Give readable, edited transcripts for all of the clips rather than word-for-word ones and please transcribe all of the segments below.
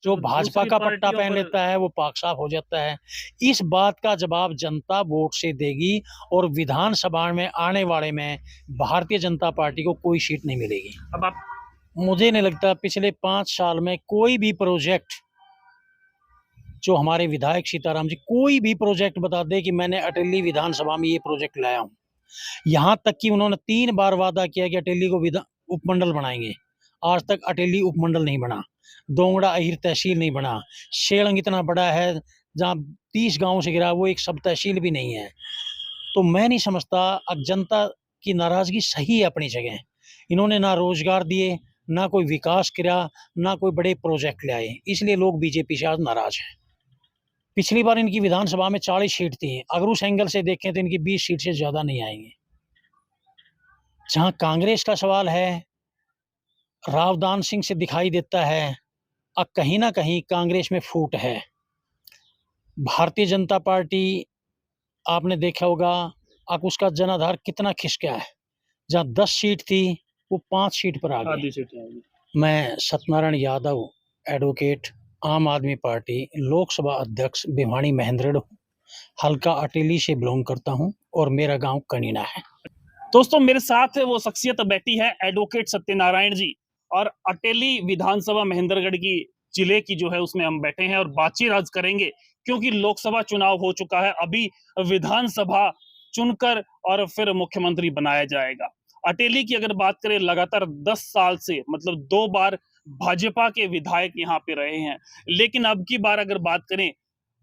जो तो भाजपा दूसरी का पट्टा पार्टियों पहन पर लेता है वो पाक साफ हो जाता है। इस बात का जवाब जनता वोट से देगी और विधानसभा में आने वाले में भारतीय जनता पार्टी को कोई सीट नहीं मिलेगी। अब आप मुझे नहीं लगता पिछले 5 साल में कोई भी प्रोजेक्ट जो हमारे विधायक सीताराम जी कोई भी प्रोजेक्ट बता दे कि मैंने अटेली विधानसभा में ये प्रोजेक्ट लाया हूँ। यहाँ तक कि उन्होंने 3 बार वादा किया कि अटेली को उपमंडल बनाएंगे। आज तक अटेली उपमंडल नहीं बना। दोंगड़ा अहिर तहसील नहीं बना। शेलंग इतना बड़ा है जहाँ 30 गांव से घिरा वो एक सब तहसील भी नहीं है। तो मैं नहीं समझता। अब जनता की नाराजगी सही है अपनी जगह। इन्होंने ना रोजगार दिए, ना कोई विकास किया, ना कोई बड़े प्रोजेक्ट लाए, इसलिए लोग बीजेपी से आज नाराज हैं। पिछली बार इनकी विधानसभा में 40 सीट थी। अगर उस एंगल से देखें तो इनकी 20 सीट से ज्यादा नहीं आएंगी। जहां कांग्रेस का सवाल है, रावदान सिंह से दिखाई देता है अब कहीं ना कहीं कांग्रेस में फूट है। भारतीय जनता पार्टी आपने देखा होगा अब उसका जनाधार कितना खिसका है। जहां 10 सीट थी वो 5 सीट पर आ गई। आधी सीटें आएंगी। मैं सत्यनारायण यादव, एडवोकेट, आम आदमी पार्टी लोकसभा अध्यक्ष भिवानी महेंद्रगढ़, हल्का अटेली से बिलोंग करता हूं और मेरा गांव कनीना है। दोस्तों मेरे साथ वो शख्सियत बैठी है एडवोकेट सत्यनारायण जी, और अटेली विधानसभा महेंद्रगढ़ की जिले की जो है उसमें हम बैठे हैं और बातचीत आज करेंगे, क्योंकि लोकसभा चुनाव हो चुका है। अभी विधानसभा चुनकर और फिर मुख्यमंत्री बनाया जाएगा। अटेली की अगर बात करें, लगातार 10 साल से मतलब 2 बार भाजपा के विधायक यहाँ पे रहे हैं, लेकिन अब की बार अगर बात करें,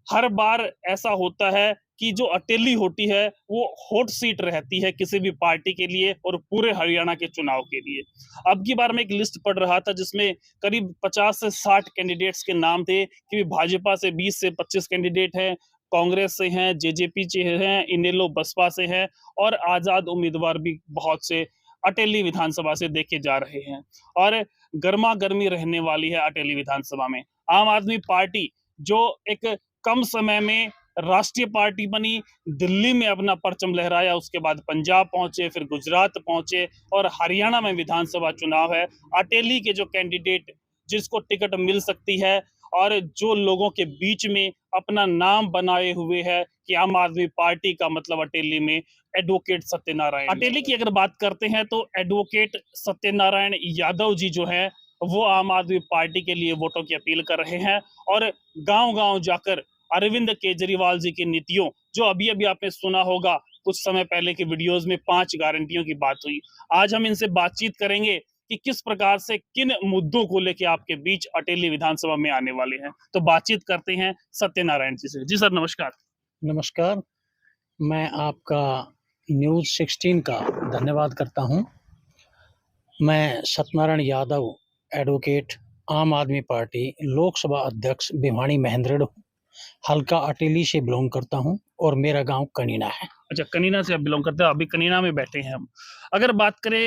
हर बार ऐसा होता है कि जो अटेली होती है वो हॉट सीट रहती है किसी भी पार्टी के लिए और पूरे हरियाणा के चुनाव के लिए। अब की बार मैं एक लिस्ट पढ़ रहा था जिसमें करीब 50 से 60 कैंडिडेट्स के नाम थे कि भाजपा से 20 से 25 कैंडिडेट हैं, कांग्रेस से हैं, जेजेपी से हैं, इनेलो बसपा से हैं और आजाद उम्मीदवार भी बहुत से अटेली विधानसभा से देखे जा रहे हैं। और गर्मा गर्मी रहने वाली है अटेली विधानसभा में। आम आदमी पार्टी जो एक कम समय में राष्ट्रीय पार्टी बनी, दिल्ली में अपना परचम लहराया, उसके बाद पंजाब पहुंचे, फिर गुजरात पहुंचे और हरियाणा में विधानसभा चुनाव है। अटेली के जो कैंडिडेट जिसको टिकट मिल सकती है और जो लोगों के बीच में अपना नाम बनाए हुए है कि आम आदमी पार्टी का मतलब अटेली में एडवोकेट सत्यनारायण। अटेली की अगर बात करते हैं तो एडवोकेट सत्यनारायण यादव जी जो है वो आम आदमी पार्टी के लिए वोटों की अपील कर रहे हैं और गांव-गांव जाकर अरविंद केजरीवाल जी की नीतियों, जो अभी अभी आपने सुना होगा कुछ समय पहले की वीडियोस में 5 गारंटियों की बात हुई। आज हम इनसे बातचीत करेंगे कि किस प्रकार से किन मुद्दों को लेके आपके बीच अटेली विधानसभा में आने वाले हैं। तो बातचीत करते हैं सत्यनारायण जी से। जी सर नमस्कार। नमस्कार। मैं आपका न्यूज़ 16 का धन्यवाद करता हूं। मैं सत्यनारायण यादव, एडवोकेट, आम आदमी पार्टी लोकसभा अध्यक्ष भिवानी महेंद्रगढ़, हल्का अटेली से बिलोंग करता हूं और मेरा गांव कनीना है। अच्छा, कनीना से आप बिलोंग करते हैं, अभी कनीना में बैठे हैं हम। अगर बात करें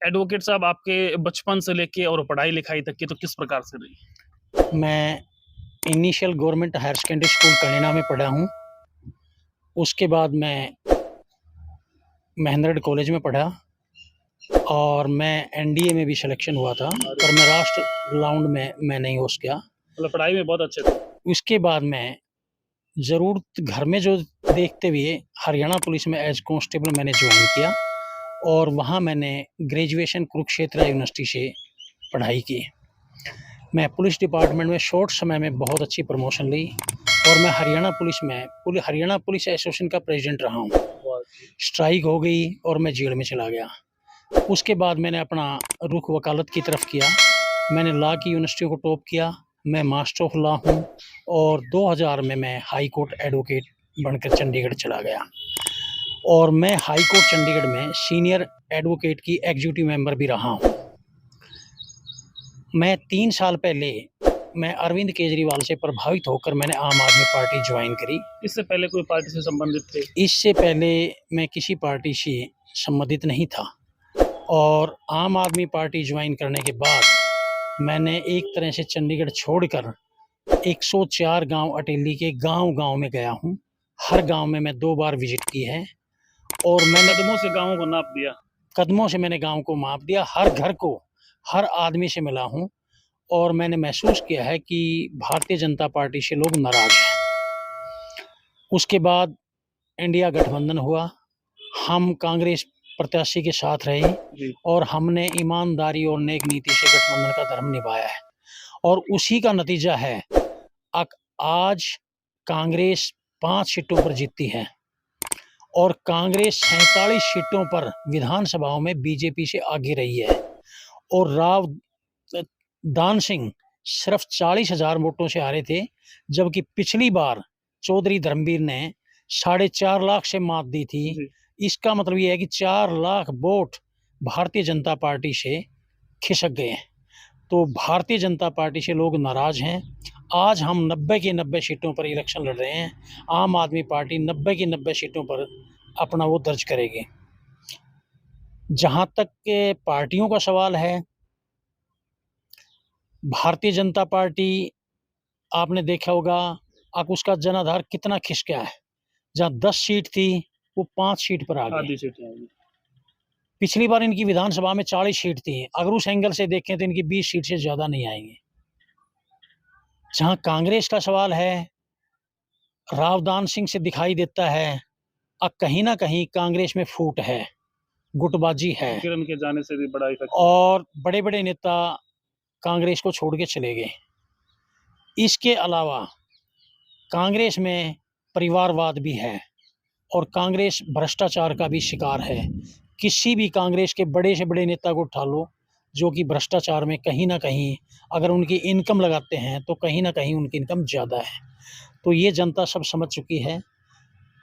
एडवोकेट साहब आपके बचपन से लेके और पढ़ाई लिखाई तक की तो किस प्रकार से रही? मैं initial government higher secondary school Kanina में पढ़ा हूं। उसके बाद मैं महेंद्रगढ़ कॉलेज में पढ़ा और मैं एनडीए में भी सिलेक्शन हुआ था, पर मैं राष्ट्र राउंड में मैं नहीं हो गया। मतलब पढ़ाई में बहुत अच्छे थे। उसके बाद मैं ज़रूरत घर में जो देखते हुए हरियाणा पुलिस में एज कांस्टेबल मैंने ज्वाइन किया और वहाँ मैंने ग्रेजुएशन कुरुक्षेत्र यूनिवर्सिटी से पढ़ाई की। मैं पुलिस डिपार्टमेंट में शॉर्ट समय में बहुत अच्छी प्रमोशन ली और मैं हरियाणा पुलिस एसोसिएशन का प्रेसिडेंट रहा हूँ। स्ट्राइक हो गई और मैं जेल में चला गया। उसके बाद मैंने अपना रुख वकालत की तरफ किया। मैंने लॉ की यूनिवर्सिटी को टॉप किया। मैं मास्टर ऑफ लॉ हूँ और 2000 में मैं हाई कोर्ट एडवोकेट बनकर चंडीगढ़ चला गया और मैं हाई कोर्ट चंडीगढ़ में सीनियर एडवोकेट की एग्जीक्यूटिव मेंबर भी रहा हूँ। मैं 3 साल पहले मैं अरविंद केजरीवाल से प्रभावित होकर मैंने आम आदमी पार्टी ज्वाइन करी। इससे पहले कोई पार्टी से संबंधित थे? इससे पहले मैं किसी पार्टी से संबंधित नहीं था और आम आदमी पार्टी ज्वाइन करने के बाद मैंने एक तरह से चंडीगढ़ छोड़कर 104 गांव अटेली के गांव-गांव में गया हूं। हर गांव में मैं 2 बार विजिट की है और मैंने कदमों से गांवों को नाप दिया। कदमों से मैंने गांव को माप दिया। हर घर को, हर आदमी से मिला हूं और मैंने महसूस किया है कि भारतीय जनता पार्टी से लोग नाराज़ हैं। उसके बाद इंडिया गठबंधन हुआ, हम कांग्रेस प्रत्याशी के साथ रहे जी और हमने ईमानदारी और नेक नीति से गठबंधन का धर्म निभाया है और उसी का नतीजा है आज कांग्रेस 5 सीटों पर जीतती है और कांग्रेस 47 सीटों पर विधानसभाओं में बीजेपी से आगे रही है और राव दान सिंह सिर्फ 40,000 वोटों से हारे थे, जबकि पिछली बार चौधरी धर्मवीर ने 4.5 लाख से मात दी थी। जी इसका मतलब ये है कि 4 लाख वोट भारतीय जनता पार्टी से खिसक गए हैं। तो भारतीय जनता पार्टी से लोग नाराज़ हैं। आज हम 90 की 90 सीटों पर इलेक्शन लड़ रहे हैं। आम आदमी पार्टी 90 की 90 सीटों पर अपना वो दर्ज करेगी। जहाँ तक के पार्टियों का सवाल है, भारतीय जनता पार्टी आपने देखा होगा अब उसका जनाधार कितना खिसका है। जहाँ 10 सीट थी वो 5 सीट पर आ गई। आधी सीटें आएंगी। पिछली बार इनकी विधानसभा में 40 सीट थी, अगर उस एंगल से देखें तो इनकी 20 सीट से ज़्यादा नहीं आएंगी। जहाँ कांग्रेस का सवाल है, राव दान सिंह से दिखाई देता है अब कहीं ना कहीं कांग्रेस में फूट है, गुटबाजी है किरण के जाने से भी बड़ा इफेक्ट और बड़े बड़े नेता कांग्रेस को छोड़ के चले गए। इसके अलावा कांग्रेस में परिवारवाद भी है और कांग्रेस भ्रष्टाचार का भी शिकार है। किसी भी कांग्रेस के बड़े से बड़े नेता को उठा लो जो कि भ्रष्टाचार में कहीं ना कहीं अगर उनकी इनकम लगाते हैं तो कहीं ना कहीं उनकी इनकम ज़्यादा है। तो ये जनता सब समझ चुकी है।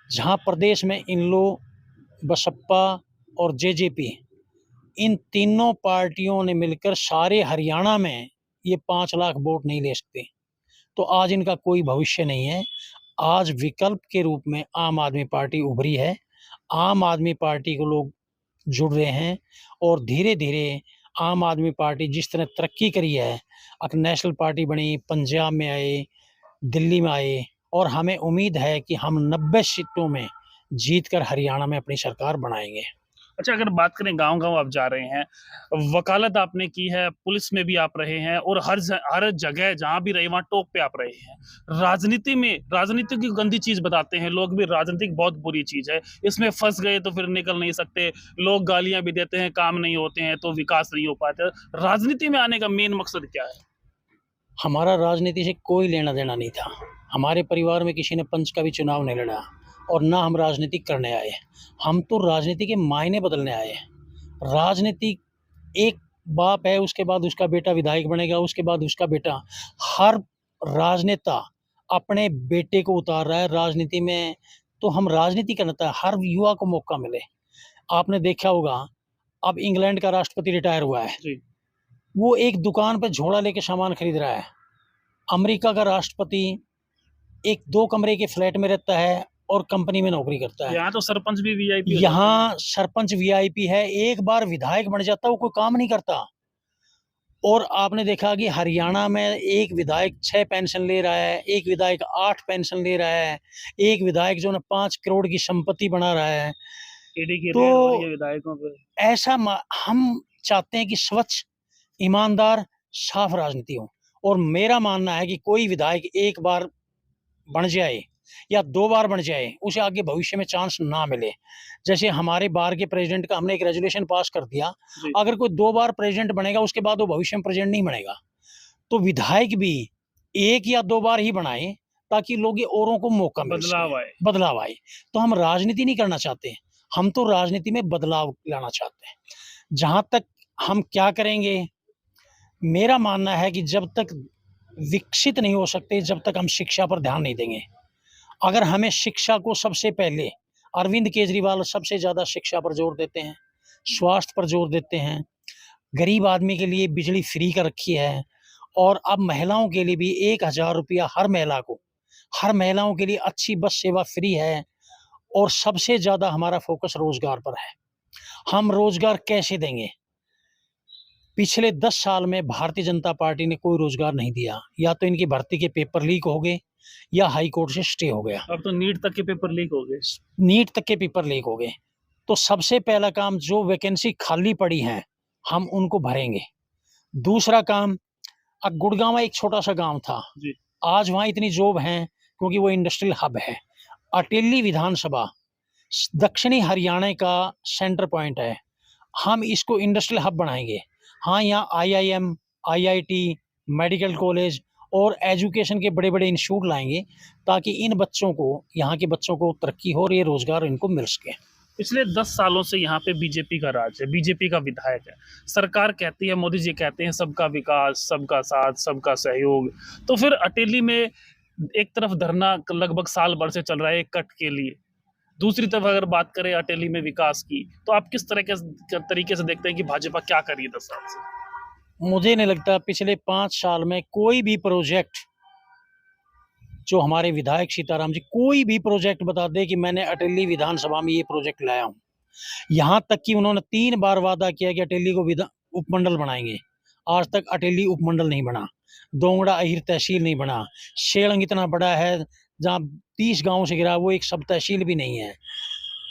जहाँ प्रदेश में इन लोग बसपा और जेजेपी इन तीनों पार्टियों ने मिलकर सारे हरियाणा में ये 5 लाख वोट नहीं ले सकते, तो आज इनका कोई भविष्य नहीं है। आज विकल्प के रूप में आम आदमी पार्टी उभरी है। आम आदमी पार्टी को लोग जुड़ रहे हैं और धीरे धीरे आम आदमी पार्टी जिस तरह तरक्की करी है, अब नेशनल पार्टी बनी, पंजाब में आए, दिल्ली में आए और हमें उम्मीद है कि हम 90 सीटों में जीतकर हरियाणा में अपनी सरकार बनाएंगे। अच्छा, अगर बात करें गांव-गांव आप जा रहे हैं, वकालत आपने की है, पुलिस में भी आप रहे हैं और हर जगह जहाँ भी रहे वहाँ टॉप पे आप रहे हैं। राजनीति की गंदी चीज़ बताते हैं लोग भी, राजनीति बहुत बुरी चीज़ है। इसमें फँस गए तो फिर निकल नहीं सकते। लोग गालियाँ भी देते हैं, काम नहीं होते हैं तो विकास नहीं हो पाता। राजनीति में आने का मेन मकसद क्या है? हमारा राजनीति से कोई लेना देना नहीं था। हमारे परिवार में किसी ने पंच का भी चुनाव नहीं लड़ा और ना हम राजनीति करने आए। हम तो राजनीति के मायने बदलने आए हैं। राजनीति एक बाप है, उसके बाद उसका बेटा विधायक बनेगा, उसके बाद उसका बेटा। हर राजनेता अपने बेटे को उतार रहा है राजनीति में। तो हम राजनीति करना था, हर युवा को मौका मिले। आपने देखा होगा अब इंग्लैंड का राष्ट्रपति रिटायर हुआ है, जी, वो एक दुकान पे झोला लेके सामान खरीद रहा है। अमेरिका का राष्ट्रपति एक 2 कमरे के फ्लैट में रहता है और कंपनी में नौकरी करता है। यहाँ तो सरपंच भी वीआईपी हो जाते हैं। यहाँ सरपंच वीआईपी है, एक बार विधायक बन जाता है वो कोई काम नहीं करता। और आपने देखा कि हरियाणा में एक विधायक 6 पेंशन ले रहा है, एक विधायक 8 पेंशन ले रहा है, एक विधायक जो है 5 करोड़ की संपत्ति बना रहा है। ईडी की तो रेड हो रही है विधायकों पे। हम चाहते हैं कि स्वच्छ, ईमानदार, साफ राजनीति हो और मेरा मानना है कि कोई विधायक एक बार बन जाए या 2 बार बन जाए, उसे आगे भविष्य में चांस ना मिले। जैसे हमारे बार के प्रेसिडेंट का हमने एक रेज़ोल्यूशन पास कर दिया, जी, अगर कोई 2 बार प्रेसिडेंट बनेगा उसके बाद वो भविष्य में प्रेसिडेंट नहीं बनेगा। तो विधायक भी 1 या 2 बार ही बनाएँ ताकि लोग ये औरों को मौका मिल सके, बदलाव आए। बदलाव आए। तो हम राजनीति नहीं करना चाहते, हम तो राजनीति में बदलाव लाना चाहते हैं। जहाँ तक हम क्या करेंगे, मेरा मानना है कि जब तक विकसित नहीं हो सकते, जब तक हम शिक्षा पर ध्यान नहीं देंगे। अगर हमें शिक्षा को सबसे पहले, अरविंद केजरीवाल सबसे ज़्यादा शिक्षा पर जोर देते हैं, स्वास्थ्य पर जोर देते हैं, गरीब आदमी के लिए बिजली फ्री कर रखी है और अब महिलाओं के लिए भी 1,000 रुपया हर महिलाओं के लिए अच्छी बस सेवा फ्री है और सबसे ज़्यादा हमारा फोकस रोज़गार पर है। हम रोज़गार कैसे देंगे? पिछले 10 साल में भारतीय जनता पार्टी ने कोई रोज़गार नहीं दिया। या तो इनकी भर्ती के पेपर लीक हो गए या हाई कोर्ट से स्टे हो गया। अब तो नीट तक के पेपर लीक हो गए। नीट तक के पेपर लीक हो गए। तो सबसे पहला काम, जो वैकेंसी खाली पड़ी हैं, हम उनको भरेंगे। दूसरा काम, गुड़गांव एक छोटा सा गांव था, जी। आज वहाँ इतनी जॉब हैं क्योंकि वो इंडस्ट्रियल हब है। अटेली विधानसभा दक्षिणी हरियाणा का सेंटर पॉइंट है। हम इसको इंडस्ट्रियल हब बनाएंगे। हाँ, यहाँ आईआईएम, आईआईटी, मेडिकल कॉलेज और एजुकेशन के बड़े बड़े इंस्टीट्यूट लाएंगे ताकि इन बच्चों को, यहाँ के बच्चों को तरक्की हो और ये रोजगार इनको मिल सके। पिछले 10 सालों से यहाँ पे बीजेपी का राज है, बीजेपी का विधायक है। सरकार कहती है, मोदी जी कहते हैं सबका विकास, सबका साथ, सबका सहयोग। तो फिर अटेली में एक तरफ धरना लगभग साल भर से चल रहा है एक कट के लिए, दूसरी तरफ अगर बात करें अटेली में विकास की, तो आप किस तरह के तरीके से देखते हैं कि भाजपा क्या कर रही है 10 साल से? मुझे नहीं लगता पिछले 5 साल में कोई भी प्रोजेक्ट जो हमारे विधायक सीताराम जी कोई भी प्रोजेक्ट बता दे कि मैंने अटेली विधानसभा में ये प्रोजेक्ट लाया हूँ। यहाँ तक कि उन्होंने 3 बार वादा किया कि अटेली को उपमंडल बनाएंगे। आज तक अटेली उपमंडल नहीं बना, दोंगड़ा अहिर तहसील नहीं बना, शेलंग इतना बड़ा है जहाँ 30 गाँव से घिरा वो एक सब तहसील भी नहीं है।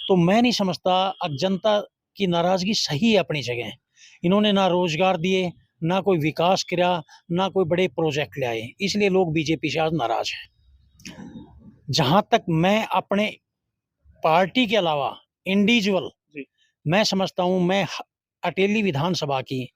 तो मैं नहीं समझता, अब जनता की नाराजगी सही है अपनी जगह। इन्होंने ना रोजगार दिए, ना कोई विकास किया, ना कोई बड़े प्रोजेक्ट ले आए, इसलिए लोग बीजेपी से आज नाराज हैं। जहां तक मैं अपने पार्टी के अलावा इंडिविजुअल, मैं समझता हूं, मैं अटेली विधानसभा की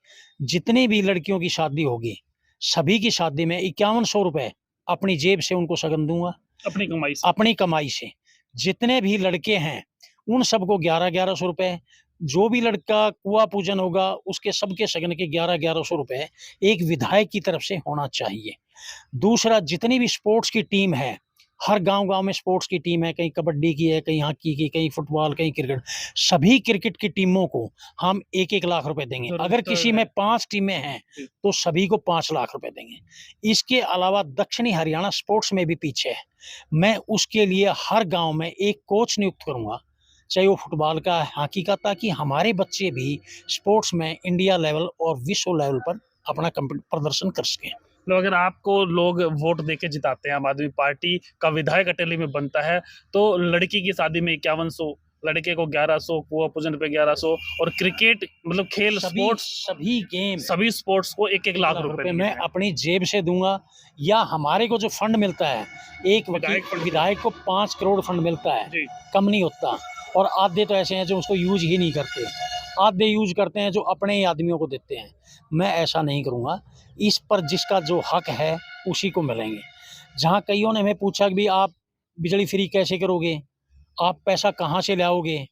जितनी भी लड़कियों की शादी होगी, सभी की शादी में 5100 रुपए अपनी जेब से उनको सगन दूंगा, अपनी कमाई से। जितने भी लड़के हैं उन सबको 1100 रुपए, जो भी लड़का कुआ पूजन होगा उसके सबके सगन के 1100 रुपए एक विधायक की तरफ से होना चाहिए। दूसरा, जितनी भी स्पोर्ट्स की टीम है, हर गांव-गांव में स्पोर्ट्स की टीम है, कहीं कबड्डी की है, कहीं हॉकी की, कहीं फुटबॉल, कहीं क्रिकेट। सभी क्रिकेट की टीमों को हम 1-1 लाख रुपए देंगे। अगर किसी में 5 टीमें हैं तो सभी को 5 लाख रुपए देंगे। इसके अलावा दक्षिणी हरियाणा स्पोर्ट्स में भी पीछे है। मैं उसके लिए हर गाँव में एक कोच नियुक्त करूँगा, चाहे वो फुटबॉल का, हॉकी का, ताकि हमारे बच्चे भी स्पोर्ट्स में इंडिया लेवल और विश्व लेवल पर अपना प्रदर्शन कर सकें। तो अगर आपको लोग वोट देके जिताते हैं, आम आदमी पार्टी का विधायक अटेली में बनता है, तो लड़की की शादी में 5100, लड़के को 1100, कुआं पूजन पे 1100, और क्रिकेट मतलब खेल स्पोर्ट्स, सभी गेम, सभी स्पोर्ट्स को 1-1 लाख रुपए मैं अपनी जेब से दूंगा। या हमारे को जो फंड मिलता है, एक विधायक को 5 करोड़ फंड मिलता है, कम नहीं होता। और आधे तो ऐसे हैं जो उसको यूज ही नहीं करते, आधे यूज करते हैं जो अपने ही आदमियों को देते हैं। मैं ऐसा नहीं करूँगा। इस पर जिसका जो हक है उसी को मिलेंगे। जहाँ कईयों ने हमें पूछा कि भाई आप बिजली फ्री कैसे करोगे, आप पैसा कहाँ से लाओगे?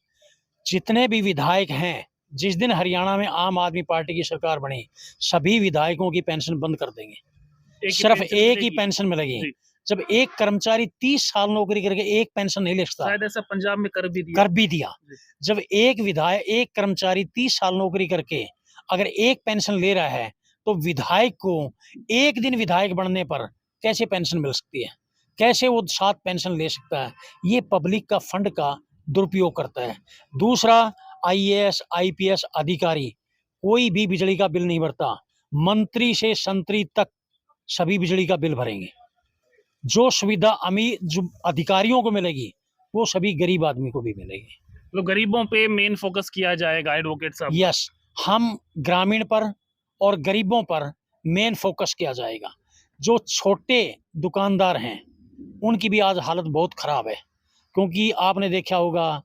जितने भी विधायक हैं, जिस दिन हरियाणा में आम आदमी पार्टी की सरकार बनी, सभी विधायकों की पेंशन बंद कर देंगे। सिर्फ एक ही पेंशन मिलेगी। जब एक कर्मचारी 30 साल नौकरी करके एक पेंशन नहीं ले सकता, शायद ऐसा पंजाब में कर भी दिया। जब एक कर्मचारी 30 साल नौकरी करके अगर एक पेंशन ले रहा है, तो विधायक को एक दिन विधायक बनने पर कैसे पेंशन मिल सकती है? कैसे वो 7 पेंशन ले सकता है? ये पब्लिक का फंड का दुरुपयोग करता है। दूसरा, आईएएस, आईपीएस अधिकारी कोई भी बिजली का बिल नहीं भरता। मंत्री से संतरी तक सभी बिजली का बिल भरेंगे। जो सुविधा जो अधिकारियों को मिलेगी, वो सभी गरीब आदमी को भी मिलेगी। तो गरीबों पे मेन फोकस किया जाएगा एडवोकेट साहब। यस, हम ग्रामीण पर और गरीबों पर मेन फोकस किया जाएगा। जो छोटे दुकानदार हैं उनकी भी आज हालत बहुत खराब है, क्योंकि आपने देखा होगा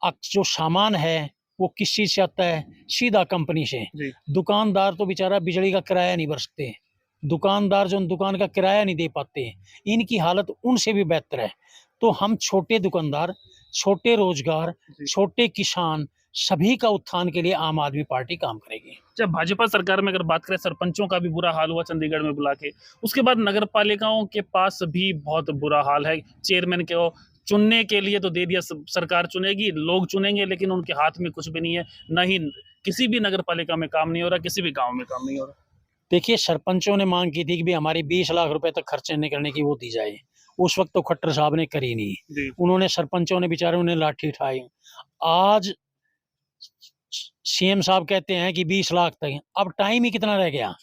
जो सामान है वो किस चीज से आता है? सीधा कंपनी से। दुकानदार तो बेचारा बिजली का किराया नहीं भर सकते, दुकानदार जो दुकान का किराया नहीं दे पाते, इनकी हालत उनसे भी बेहतर है। तो हम छोटे दुकानदार, छोटे रोजगार, छोटे किसान, सभी का उत्थान के लिए आम आदमी पार्टी काम करेगी। जब भाजपा सरकार में अगर बात करें, सरपंचों का भी बुरा हाल हुआ चंडीगढ़ में बुला के, उसके बाद नगर पालिकाओं के पास भी बहुत बुरा हाल है। चेयरमैन को चुनने के लिए तो दे दिया, सरकार चुनेगी, लोग चुनेंगे, लेकिन उनके हाथ में कुछ भी नहीं है। न ही किसी भी नगर पालिका में काम नहीं हो रहा, किसी भी गाँव में काम नहीं हो रहा। देखिए, सरपंचों ने मांग की थी कि भी हमारी 20 लाख रुपए तक खर्चे निकलने की वो दी जाए। उस वक्त तो खट्टर साहब ने करी नहीं। उन्होंने, सरपंचों ने बेचारे, उन्हें लाठी उठाई। आज सीएम साहब कहते हैं कि 20 लाख तक। अब टाइम ही कितना रह गया?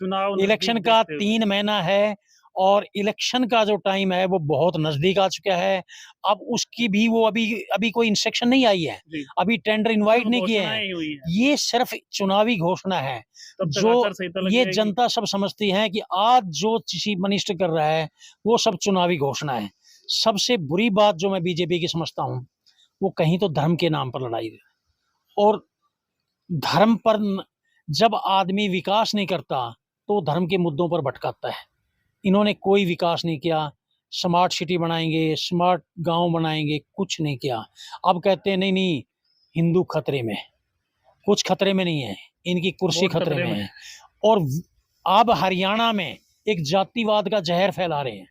इलेक्शन का 3 महीना है और इलेक्शन का जो टाइम है वो बहुत नजदीक आ चुका है। अब उसकी भी वो अभी अभी कोई इंस्ट्रक्शन नहीं आई है, जी। अभी टेंडर इनवाइट सिर्फ नहीं किए हैं। घोषणाएं ही हुई हैं, ये सिर्फ चुनावी घोषणा है। तब तक जो आचार संहिता लग ये जाएगी। जनता सब समझती है कि आज जो चीफ मिनिस्टर कर रहा है वो सब चुनावी घोषणा है। सबसे बुरी बात जो मैं बीजेपी की समझता हूँ, वो कहीं तो धर्म के नाम पर लड़ाई है, और धर्म पर जब आदमी विकास नहीं करता तो धर्म के मुद्दों पर भटकाता है। इन्होंने कोई विकास नहीं किया। स्मार्ट सिटी बनाएंगे, स्मार्ट गांव बनाएंगे, कुछ नहीं किया। अब कहते हैं नहीं नहीं, हिंदू खतरे में। कुछ खतरे में नहीं है, इनकी कुर्सी वोट खतरे में है। और अब हरियाणा में एक जातिवाद का जहर फैला रहे हैं।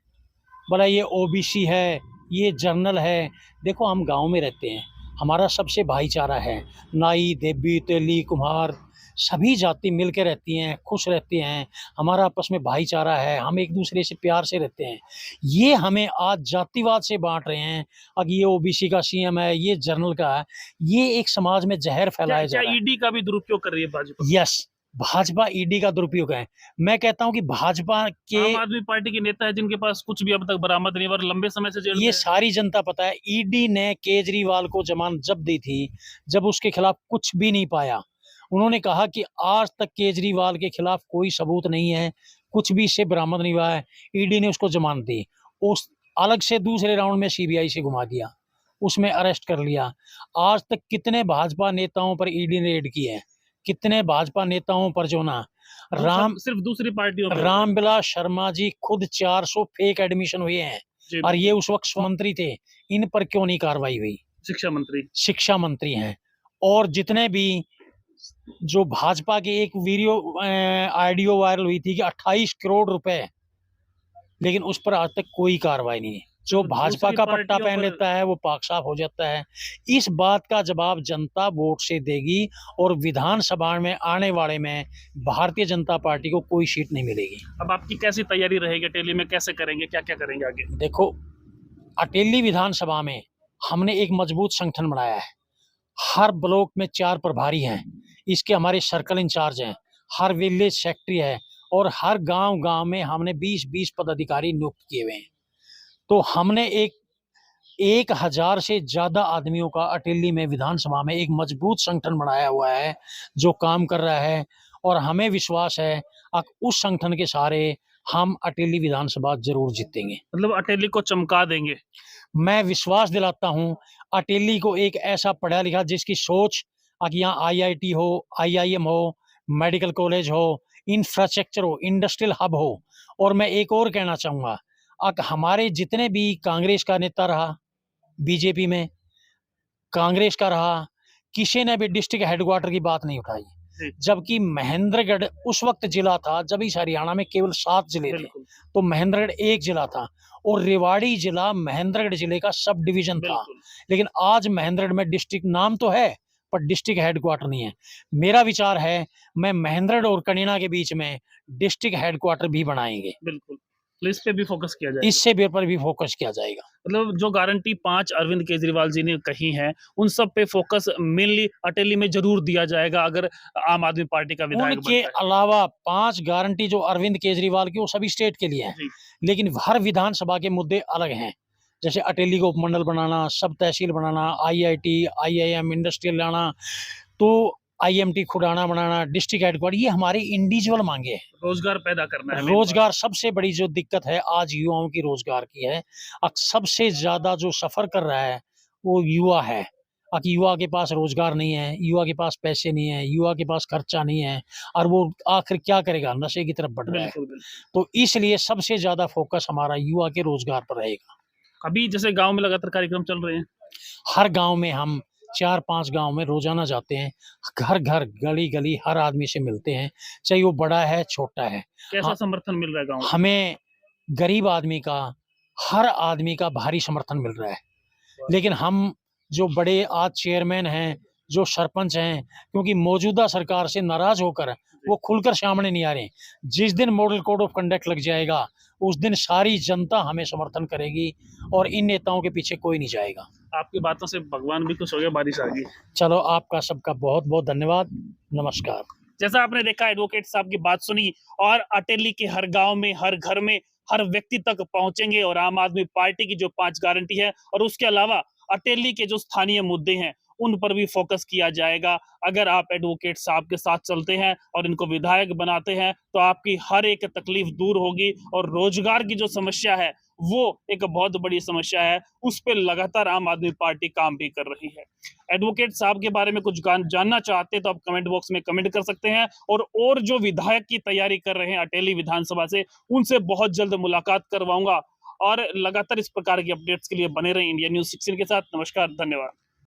बोला ये ओबीसी है, ये जर्नल है। देखो हम गांव में रहते हैं, हमारा सबसे भाईचारा है। नाई, देवी, तेली, कुम्हार सभी जाति मिल के रहती हैं, खुश रहती हैं। हमारा आपस में भाईचारा है, हम एक दूसरे से प्यार से रहते हैं। ये हमें आज जातिवाद से बांट रहे हैं। अब ये ओबीसी का सीएम है, ये जर्नल का है। ये एक समाज में जहर फैलाया जा क्या रहा है। ईडी का भी दुरुपयोग कर रही है भाजपा? यस, भाजपा ईडी का दुरुपयोग है। मैं कहता हूं कि भाजपा के आम आदमी पार्टी के नेता है जिनके पास कुछ भी अब तक बरामद नहीं हुआ और लंबे समय से जेल में ये है। सारी जनता पता है। ईडी ने केजरीवाल को जमानत जब दी थी, जब उसके खिलाफ कुछ भी नहीं पाया, उन्होंने कहा कि आज तक केजरीवाल के खिलाफ कोई सबूत नहीं है, कुछ भी इससे बरामद नहीं हुआ है। ईडी ने उसको जमानत दी। उस अलग से दूसरे राउंड में सीबीआई से घुमा दिया, उसमें अरेस्ट कर लिया। आज तक कितने भाजपा नेताओं पर ईडी ने रेड की है, कितने भाजपा नेताओं पर जो ना सिर्फ दूसरी पार्टियों पर रामविलास शर्मा जी खुद 400 फेक एडमिशन हुए हैं, जी, और ये उस वक्त मंत्री थे। इन पर क्यों नहीं कार्रवाई हुई? शिक्षा मंत्री हैं। और जितने भी जो भाजपा के एक वीडियो ऑडियो वायरल हुई थी कि 28 करोड़ रुपए, लेकिन उस पर आज तक कोई कार्रवाई नहीं है। जो भाजपा का पट्टा पहन लेता है वो पाक साफ हो जाता है। इस बात का जवाब जनता वोट से देगी, और विधानसभा में आने वाले में भारतीय जनता पार्टी को कोई सीट नहीं मिलेगी। अब आपकी कैसी तैयारी रहेगी? अटेली में कैसे करेंगे, क्या क्या करेंगे आगे? देखो, अटेली विधानसभा में हमने एक मजबूत संगठन बनाया है। हर ब्लॉक में 4 प्रभारी हैं, इसके हमारे सर्कल इंचार्ज हैं, हर विलेज सेक्रेटरी है, और हर गांव में हमने 20-20 पदाधिकारी नियुक्त किए हुए हैं। तो हमने 1000 से ज़्यादा आदमियों का अटेली में विधानसभा में एक मजबूत संगठन बनाया हुआ है जो काम कर रहा है, और हमें विश्वास है उस संगठन के सहारे हम अटेली विधानसभा जरूर जीतेंगे। मतलब अटेली को चमका देंगे? मैं विश्वास दिलाता हूं अटेली को एक ऐसा पढ़ा लिखा जिसकी सोच यहाँ आईआईटी हो, आईआईएम हो, मेडिकल कॉलेज हो, इंफ्रास्ट्रक्चर हो, इंडस्ट्रियल हब हो। और मैं एक और कहना चाहूँगा, हमारे जितने भी कांग्रेस का नेता रहा, बीजेपी में कांग्रेस का रहा, किसी ने भी डिस्ट्रिक्ट हेडक्वार्टर की बात नहीं उठाई। जबकि महेंद्रगढ़ उस वक्त जिला था जब इस हरियाणा में केवल 7 जिले थे, तो महेंद्रगढ़ एक जिला था, और रेवाड़ी जिला महेंद्रगढ़ जिले का सब डिवीजन था। लेकिन आज महेंद्रगढ़ में डिस्ट्रिक्ट नाम तो है, पर डिस्ट्रिक्ट हेडक्वार्टर नहीं है। मेरा विचार है मैं महेंद्रगढ़ और कनीना के बीच में डिस्ट्रिक्ट हेडक्वार्टर भी बनाएंगे। बिल्कुल, तो इस पे भी फोकस किया जाएगा। इससे पर भी फोकस किया जाएगा। मतलब जो गारंटी 5 अरविंद केजरीवाल जी ने कही है, उन सब पे फोकस मेनली अटेली में जरूर दिया जाएगा अगर आम आदमी पार्टी का विधायक बनता है। उनके अलावा 5 गारंटी जो अरविंद केजरीवाल की, वो सभी स्टेट के लिए है, लेकिन हर विधानसभा के मुद्दे अलग हैं। जैसे अटेली को उपमंडल बनाना, सब तहसील बनाना, आईआईटी, आईआईएम, इंडस्ट्रियल लाना, तो आईएमटी खुडाना बनाना, डिस्ट्रिक्ट हेडक्वार्टर, ये हमारी इंडिविजुअल मांगे हैं। रोजगार पैदा करना है। रोजगार सबसे बड़ी जो दिक्कत है आज युवाओं की, रोजगार की है। सबसे ज्यादा जो सफर कर रहा है वो युवा है। युवा के पास रोजगार नहीं है, युवा के पास पैसे नहीं है, युवा के पास खर्चा नहीं है, और वो आखिर क्या करेगा? नशे की तरफ बढ़ रहा है। तो इसलिए सबसे ज्यादा फोकस हमारा युवा के रोजगार पर रहेगा। अभी जैसे गांव में लगातार कार्यक्रम चल रहे हैं, हर गांव में हम 4-5 गांव में रोजाना जाते हैं, घर घर, गली गली, हर आदमी से मिलते हैं, चाहे वो बड़ा है छोटा है। कैसा समर्थन मिल रहा है गांव? हमें गरीब आदमी का, हर आदमी का भारी समर्थन मिल रहा है। लेकिन हम जो बड़े आज चेयरमैन हैं, जो सरपंच हैं, क्योंकि मौजूदा सरकार से नाराज होकर वो खुलकर सामने नहीं आ रहे। जिस दिन मॉडल कोड ऑफ कंडक्ट लग जाएगा उस दिन सारी जनता हमें समर्थन करेगी, और इन नेताओं के पीछे कोई नहीं जाएगा। आपकी बातों से भगवान भी खुश हो गया, बारिश आ गई। चलो, आपका सबका बहुत बहुत धन्यवाद, नमस्कार। जैसा आपने देखा, एडवोकेट साहब की बात सुनी, और अटेली के हर गांव में, हर घर में, हर व्यक्ति तक पहुंचेंगे और आम आदमी पार्टी की जो 5 गारंटी है और उसके अलावा अटेली के जो स्थानीय मुद्दे हैं उन पर भी फोकस किया जाएगा। अगर आप एडवोकेट साहब के साथ चलते हैं और इनको विधायक बनाते हैं तो आपकी हर एक तकलीफ दूर होगी और रोजगार की जो समस्या है वो एक बहुत बड़ी समस्या है, उस पर लगातार आम आदमी पार्टी काम भी कर रही है। एडवोकेट साहब के बारे में कुछ जानना चाहते हैं तो आप कमेंट बॉक्स में कमेंट कर सकते हैं और जो विधायक की तैयारी कर रहे हैं अटेली विधानसभा से उनसे बहुत जल्द मुलाकात करवाऊंगा और लगातार इस प्रकार की अपडेट्स के लिए बने रहे इंडिया न्यूज़ 16 के साथ। नमस्कार, धन्यवाद।